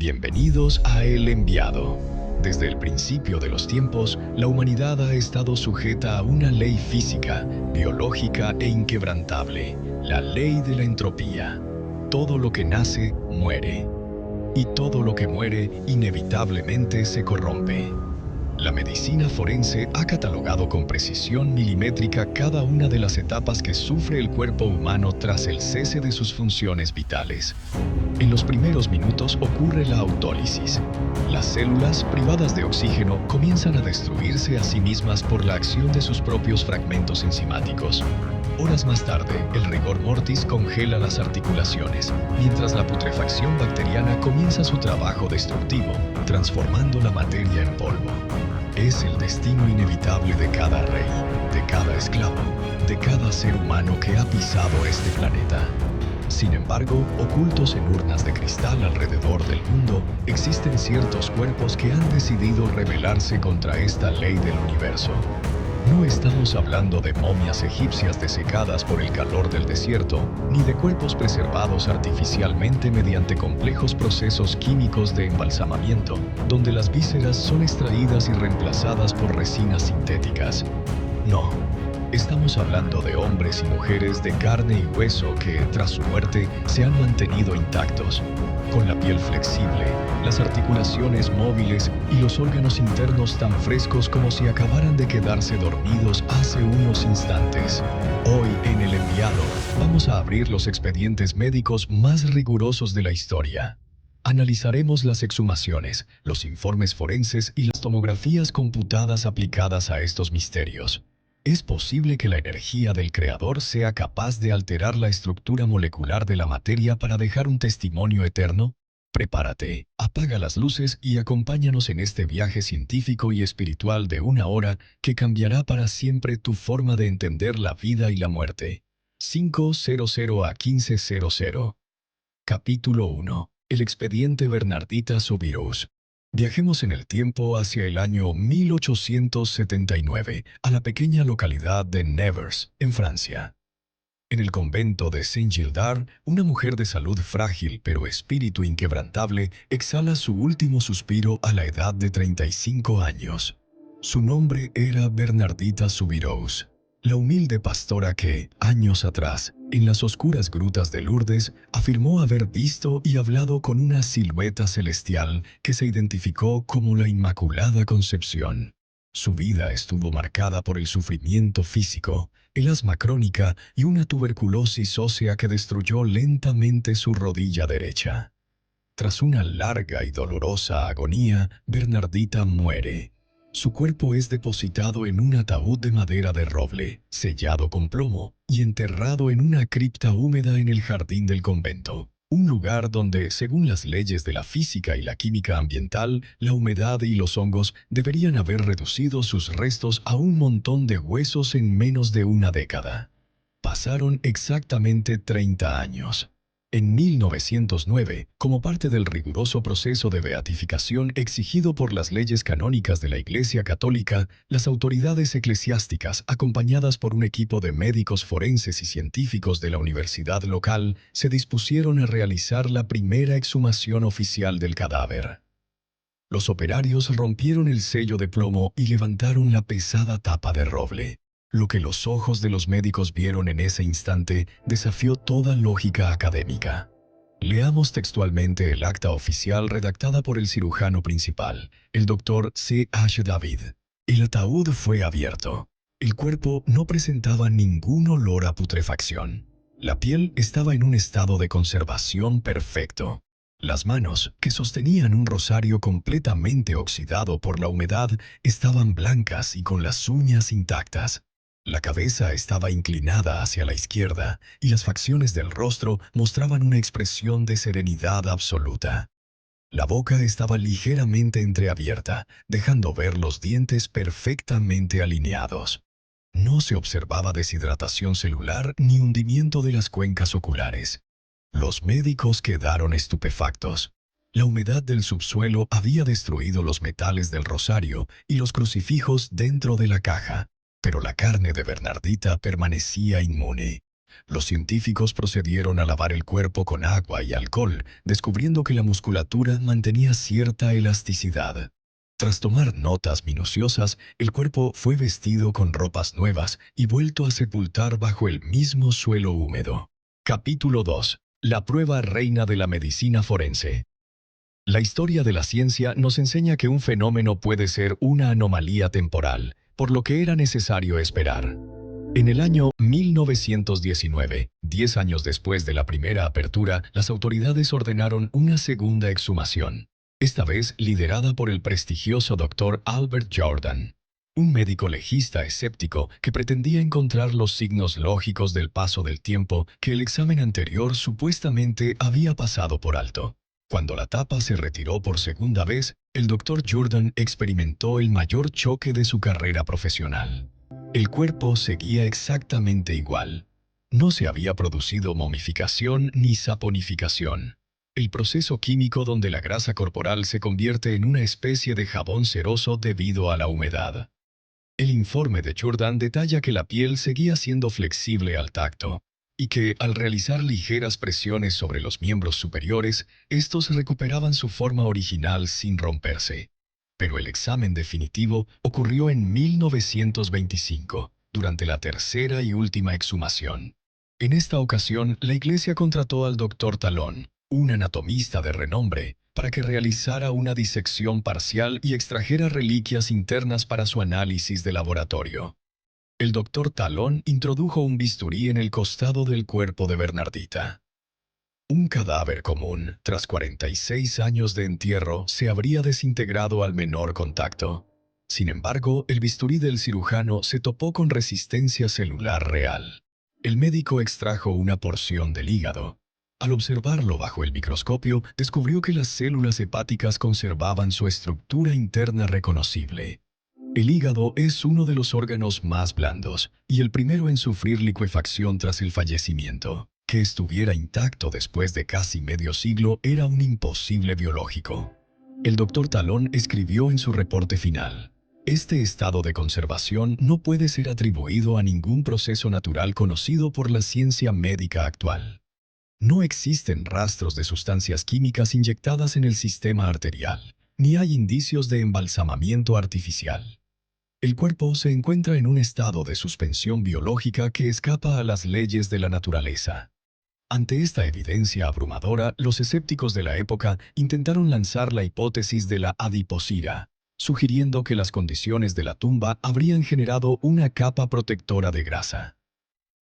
Bienvenidos a El Enviado. Desde el principio de los tiempos, la humanidad ha estado sujeta a una ley física, biológica e inquebrantable, la ley de la entropía. Todo lo que nace, muere. Y todo lo que muere, inevitablemente se corrompe. La medicina forense ha catalogado con precisión milimétrica cada una de las etapas que sufre el cuerpo humano tras el cese de sus funciones vitales. En los primeros minutos ocurre la autólisis. Las células, privadas de oxígeno, comienzan a destruirse a sí mismas por la acción de sus propios fragmentos enzimáticos. Horas más tarde, el rigor mortis congela las articulaciones, mientras la putrefacción bacteriana comienza su trabajo destructivo, transformando la materia en polvo. Es el destino inevitable de cada rey, de cada esclavo, de cada ser humano que ha pisado este planeta. Sin embargo, ocultos en urnas de cristal alrededor del mundo, existen ciertos cuerpos que han decidido rebelarse contra esta ley del universo. No estamos hablando de momias egipcias desecadas por el calor del desierto, ni de cuerpos preservados artificialmente mediante complejos procesos químicos de embalsamamiento, donde las vísceras son extraídas y reemplazadas por resinas sintéticas. No. Estamos hablando de hombres y mujeres de carne y hueso que, tras su muerte, se han mantenido intactos, con la piel flexible, las articulaciones móviles y los órganos internos tan frescos como si acabaran de quedarse dormidos hace unos instantes. Hoy, en El Enviado, vamos a abrir los expedientes médicos más rigurosos de la historia. Analizaremos las exhumaciones, los informes forenses y las tomografías computadas aplicadas a estos misterios. ¿Es posible que la energía del Creador sea capaz de alterar la estructura molecular de la materia para dejar un testimonio eterno? Prepárate, apaga las luces y acompáñanos en este viaje científico y espiritual de una hora que cambiará para siempre tu forma de entender la vida y la muerte. 500 a 1500. Capítulo 1. El expediente Bernardita Soubirous. Viajemos en el tiempo hacia el año 1879, a la pequeña localidad de Nevers, en Francia. En el convento de Saint-Gildard, una mujer de salud frágil pero espíritu inquebrantable exhala su último suspiro a la edad de 35 años. Su nombre era Bernardita Soubirous, la humilde pastora que, años atrás, en las oscuras grutas de Lourdes, afirmó haber visto y hablado con una silueta celestial que se identificó como la Inmaculada Concepción. Su vida estuvo marcada por el sufrimiento físico, el asma crónica y una tuberculosis ósea que destruyó lentamente su rodilla derecha. Tras una larga y dolorosa agonía, Bernardita muere. Su cuerpo es depositado en un ataúd de madera de roble, sellado con plomo, y enterrado en una cripta húmeda en el jardín del convento. Un lugar donde, según las leyes de la física y la química ambiental, la humedad y los hongos deberían haber reducido sus restos a un montón de huesos en menos de una década. Pasaron exactamente 30 años. En 1909, como parte del riguroso proceso de beatificación exigido por las leyes canónicas de la Iglesia Católica, las autoridades eclesiásticas, acompañadas por un equipo de médicos forenses y científicos de la universidad local, se dispusieron a realizar la primera exhumación oficial del cadáver. Los operarios rompieron el sello de plomo y levantaron la pesada tapa de roble. Lo que los ojos de los médicos vieron en ese instante desafió toda lógica académica. Leamos textualmente el acta oficial redactada por el cirujano principal, el Dr. C.H. David. El ataúd fue abierto. El cuerpo no presentaba ningún olor a putrefacción. La piel estaba en un estado de conservación perfecto. Las manos, que sostenían un rosario completamente oxidado por la humedad, estaban blancas y con las uñas intactas. La cabeza estaba inclinada hacia la izquierda y las facciones del rostro mostraban una expresión de serenidad absoluta. La boca estaba ligeramente entreabierta, dejando ver los dientes perfectamente alineados. No se observaba deshidratación celular ni hundimiento de las cuencas oculares. Los médicos quedaron estupefactos. La humedad del subsuelo había destruido los metales del rosario y los crucifijos dentro de la caja, pero la carne de Bernardita permanecía inmune. Los científicos procedieron a lavar el cuerpo con agua y alcohol, descubriendo que la musculatura mantenía cierta elasticidad. Tras tomar notas minuciosas, el cuerpo fue vestido con ropas nuevas y vuelto a sepultar bajo el mismo suelo húmedo. Capítulo 2. La prueba reina de la medicina forense. La historia de la ciencia nos enseña que un fenómeno puede ser una anomalía temporal, por lo que era necesario esperar. En el año 1919, 10 años después de la primera apertura, las autoridades ordenaron una segunda exhumación, esta vez liderada por el prestigioso doctor Albert Jordan, un médico legista escéptico que pretendía encontrar los signos lógicos del paso del tiempo que el examen anterior supuestamente había pasado por alto. Cuando la tapa se retiró por segunda vez, el doctor Jordan experimentó el mayor choque de su carrera profesional. El cuerpo seguía exactamente igual. No se había producido momificación ni saponificación. El proceso químico donde la grasa corporal se convierte en una especie de jabón ceroso debido a la humedad. El informe de Jordan detalla que la piel seguía siendo flexible al tacto y que, al realizar ligeras presiones sobre los miembros superiores, estos recuperaban su forma original sin romperse. Pero el examen definitivo ocurrió en 1925, durante la tercera y última exhumación. En esta ocasión, la iglesia contrató al doctor Talón, un anatomista de renombre, para que realizara una disección parcial y extrajera reliquias internas para su análisis de laboratorio. El doctor Talón introdujo un bisturí en el costado del cuerpo de Bernardita. Un cadáver común, tras 46 años de entierro, se habría desintegrado al menor contacto. Sin embargo, el bisturí del cirujano se topó con resistencia celular real. El médico extrajo una porción del hígado. Al observarlo bajo el microscopio, descubrió que las células hepáticas conservaban su estructura interna reconocible. El hígado es uno de los órganos más blandos y el primero en sufrir licuefacción tras el fallecimiento. Que estuviera intacto después de casi medio siglo era un imposible biológico. El doctor Talón escribió en su reporte final: este estado de conservación no puede ser atribuido a ningún proceso natural conocido por la ciencia médica actual. No existen rastros de sustancias químicas inyectadas en el sistema arterial, ni hay indicios de embalsamamiento artificial. El cuerpo se encuentra en un estado de suspensión biológica que escapa a las leyes de la naturaleza. Ante esta evidencia abrumadora, los escépticos de la época intentaron lanzar la hipótesis de la adiposira, sugiriendo que las condiciones de la tumba habrían generado una capa protectora de grasa.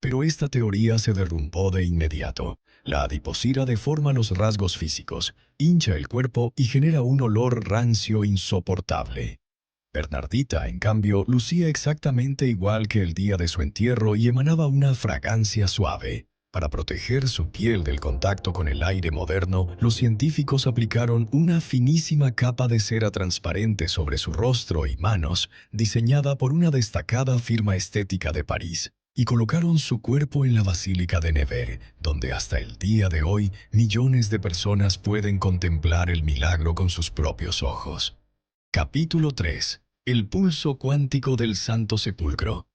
Pero esta teoría se derrumbó de inmediato. La adiposira deforma los rasgos físicos, hincha el cuerpo y genera un olor rancio insoportable. Bernardita, en cambio, lucía exactamente igual que el día de su entierro y emanaba una fragancia suave. Para proteger su piel del contacto con el aire moderno, los científicos aplicaron una finísima capa de cera transparente sobre su rostro y manos, diseñada por una destacada firma estética de París, y colocaron su cuerpo en la Basílica de Nevers, donde hasta el día de hoy millones de personas pueden contemplar el milagro con sus propios ojos. Capítulo 3. El pulso cuántico del Santo Sepulcro.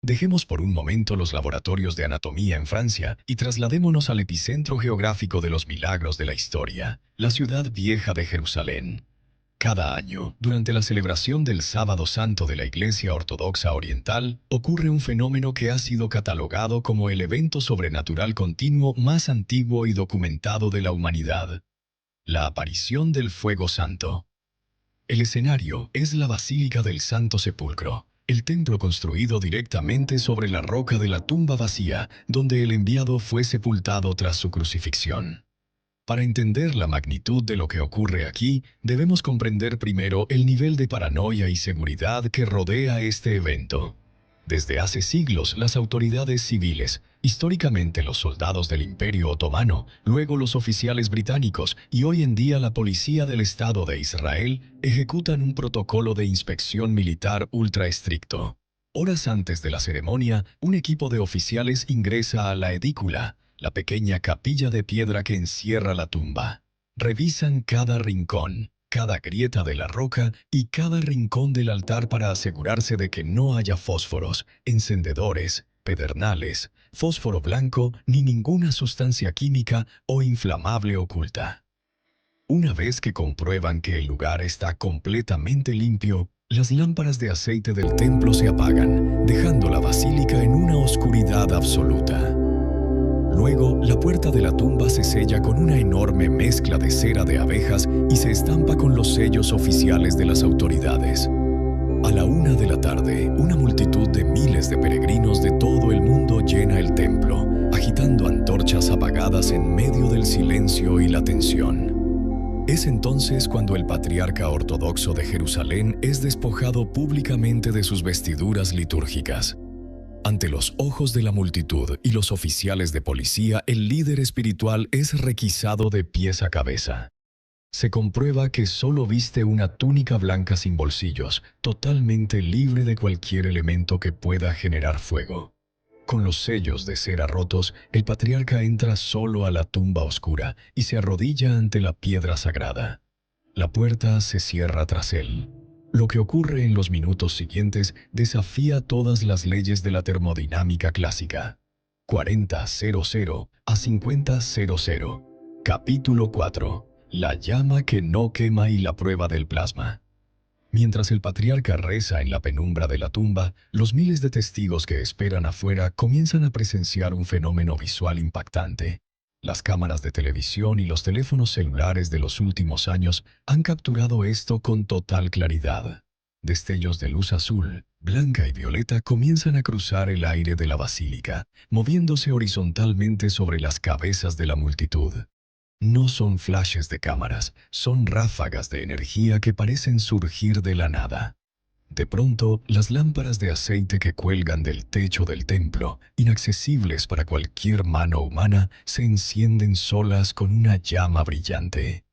Dejemos por un momento los laboratorios de anatomía en Francia y trasladémonos al epicentro geográfico de los milagros de la historia, la ciudad vieja de Jerusalén. Cada año, durante la celebración del Sábado Santo de la Iglesia Ortodoxa Oriental, ocurre un fenómeno que ha sido catalogado como el evento sobrenatural continuo más antiguo y documentado de la humanidad: la aparición del fuego santo. El escenario es la Basílica del Santo Sepulcro, el templo construido directamente sobre la roca de la tumba vacía, donde el enviado fue sepultado tras su crucifixión. Para entender la magnitud de lo que ocurre aquí, debemos comprender primero el nivel de paranoia y seguridad que rodea este evento. Desde hace siglos, las autoridades civiles, históricamente los soldados del Imperio Otomano, luego los oficiales británicos y hoy en día la Policía del Estado de Israel, ejecutan un protocolo de inspección militar ultra estricto. Horas antes de la ceremonia, un equipo de oficiales ingresa a la edícula, la pequeña capilla de piedra que encierra la tumba. Revisan cada rincón, cada grieta de la roca y cada rincón del altar para asegurarse de que no haya fósforos, encendedores, pedernales, fósforo blanco ni ninguna sustancia química o inflamable oculta. Una vez que comprueban que el lugar está completamente limpio, las lámparas de aceite del templo se apagan, dejando la basílica en una oscuridad absoluta. Luego, la puerta de la tumba se sella con una enorme mezcla de cera de abejas y se estampa con los sellos oficiales de las autoridades. A la 1 de la tarde, una multitud de miles de peregrinos de todo el mundo llena el templo, agitando antorchas apagadas en medio del silencio y la tensión. Es entonces cuando el patriarca ortodoxo de Jerusalén es despojado públicamente de sus vestiduras litúrgicas. Ante los ojos de la multitud y los oficiales de policía, el líder espiritual es requisado de pies a cabeza. Se comprueba que solo viste una túnica blanca sin bolsillos, totalmente libre de cualquier elemento que pueda generar fuego. Con los sellos de cera rotos, el patriarca entra solo a la tumba oscura y se arrodilla ante la piedra sagrada. La puerta se cierra tras él. Lo que ocurre en los minutos siguientes desafía todas las leyes de la termodinámica clásica. 40:00 a 50:00. Capítulo 4. La llama que no quema y la prueba del plasma. Mientras el patriarca reza en la penumbra de la tumba, los miles de testigos que esperan afuera comienzan a presenciar un fenómeno visual impactante. Las cámaras de televisión y los teléfonos celulares de los últimos años han capturado esto con total claridad. Destellos de luz azul, blanca y violeta comienzan a cruzar el aire de la basílica, moviéndose horizontalmente sobre las cabezas de la multitud. No son flashes de cámaras, son ráfagas de energía que parecen surgir de la nada. De pronto, las lámparas de aceite que cuelgan del techo del templo, inaccesibles para cualquier mano humana, se encienden solas con una llama brillante.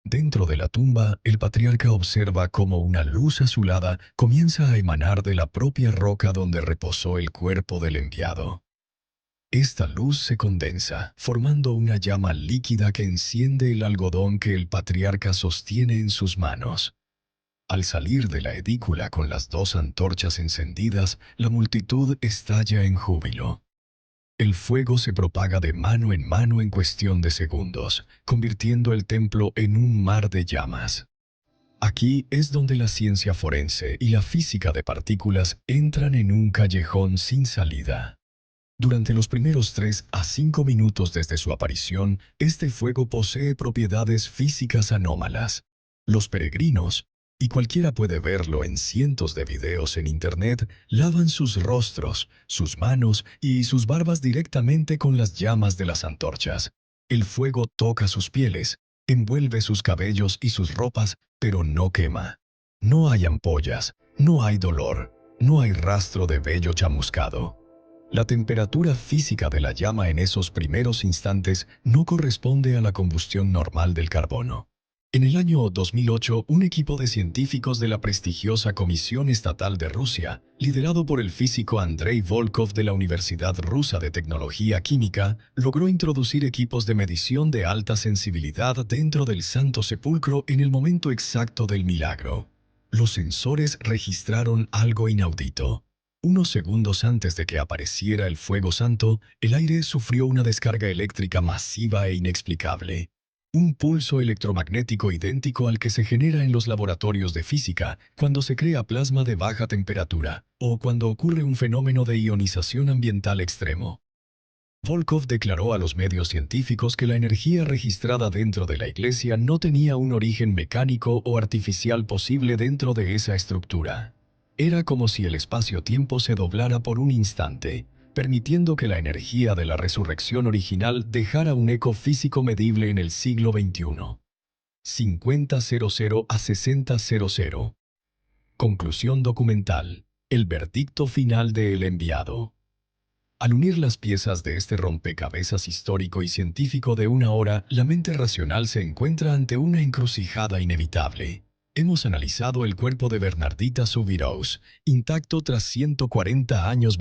Dentro de la tumba, el patriarca observa cómo una luz azulada comienza a emanar de la propia roca donde reposó el cuerpo del enviado. Esta luz se condensa, formando una llama líquida que enciende el algodón que el patriarca sostiene en sus manos. Al salir de la edícula con las 2 antorchas encendidas, la multitud estalla en júbilo. El fuego se propaga de mano en cuestión de segundos, convirtiendo el templo en un mar de llamas. Aquí es donde la ciencia forense y la física de partículas entran en un callejón sin salida. Durante los primeros 3 a 5 minutos desde su aparición, este fuego posee propiedades físicas anómalas. Los peregrinos, y cualquiera puede verlo en cientos de videos en Internet, lavan sus rostros, sus manos y sus barbas directamente con las llamas de las antorchas. El fuego toca sus pieles, envuelve sus cabellos y sus ropas, pero no quema. No hay ampollas, no hay dolor, no hay rastro de vello chamuscado. La temperatura física de la llama en esos primeros instantes no corresponde a la combustión normal del carbono. En el año 2008, un equipo de científicos de la prestigiosa Comisión Estatal de Rusia, liderado por el físico Andrei Volkov de la Universidad Rusa de Tecnología Química, logró introducir equipos de medición de alta sensibilidad dentro del Santo Sepulcro en el momento exacto del milagro. Los sensores registraron algo inaudito. Unos segundos antes de que apareciera el fuego santo, el aire sufrió una descarga eléctrica masiva e inexplicable. Un pulso electromagnético idéntico al que se genera en los laboratorios de física cuando se crea plasma de baja temperatura o cuando ocurre un fenómeno de ionización ambiental extremo. Volkov declaró a los medios científicos que la energía registrada dentro de la iglesia no tenía un origen mecánico o artificial posible dentro de esa estructura. Era como si el espacio-tiempo se doblara por un instante, permitiendo que la energía de la resurrección original dejara un eco físico medible en el siglo XXI. 50:00 a 60:00. Conclusión documental. El verdicto final de El Enviado. Al unir las piezas de este rompecabezas histórico y científico de una hora, la mente racional se encuentra ante una encrucijada inevitable. Hemos analizado el cuerpo de Bernardita Soubirous, intacto tras 140 años bajo